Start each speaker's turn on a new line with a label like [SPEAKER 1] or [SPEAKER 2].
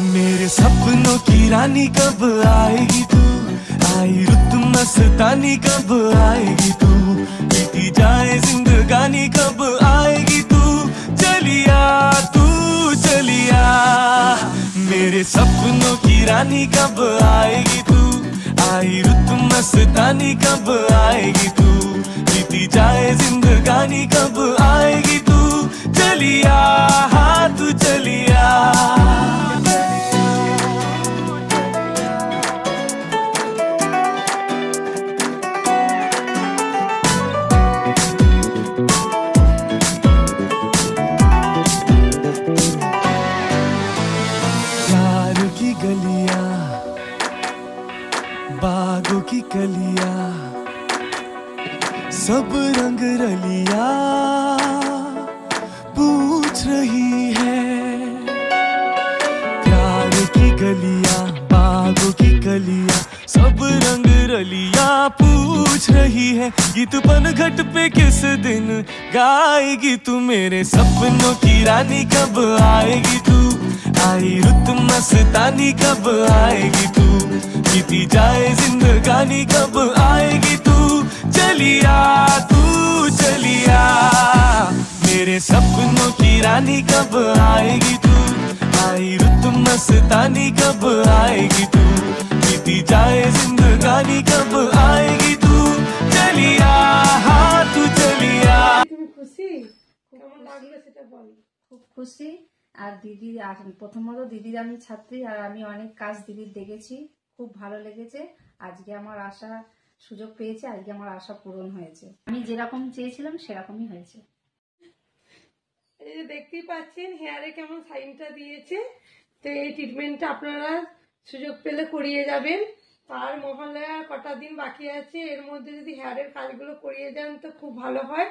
[SPEAKER 1] मेरे सपनों की रानी कब आएगी तू, आई रुत मस्तानी कब आएगी तू, बीती जाए जिंदगानी कब आएगी तू, चलिया तू चलिया। मेरे सपनों की रानी कब आएगी तू, आई रुत मस्तानी कब आएगी तू, बीती जाए जिंदगानी कब आएगी तू, चलिया हाँ तू चलिया। की गलियां बागों की कलियां सब रंग रलिया पूछ रही है। प्यार की गलियां बागों की कलियां सब रंग रलिया पूछ रही है। गीत पनघट पे किस दिन गाएगी तू, मेरे सपनों की रानी कब आएगी तू, आई रुत मस्तानी कब आएगी तू, बीती जाए जिंदगानी कब आएगी तू, चलिया तू चलिया। मेरे सपनों की रानी कब आएगी तू, आई रुत मस्तानी कब आएगी तू, बीती जाए जिंदगानी कब आएगी तू, चलिया हाँ तू चलिया।
[SPEAKER 2] খুশি কেমন লাগলো সেটা বল।
[SPEAKER 3] খুব খুশি। আর দিদির প্রথমত দিদির আমি ছাত্রী, আর আমি অনেক কাজ দিদির দেখেছি, খুব ভালো লেগেছে। আজকে আমার আশা সুযোগ পেয়েছে, আজকে আমার আশা পূরণ হয়েছে, আমি যেরকম চেয়েছিলাম সেরকমই হয়েছে।
[SPEAKER 2] এই যে দেখতেই পাচ্ছেন হেয়ারে কেমন সাইনটা দিয়েছে, তো এই ট্রিটমেন্টটা আপনারা সুযোগ পেলে করিয়ে যাবেন। আর মহালয়া কটা দিন বাকি আছে, এর মধ্যে যদি হেয়ারের কাজগুলো করিয়ে যান তো খুব ভালো হয়।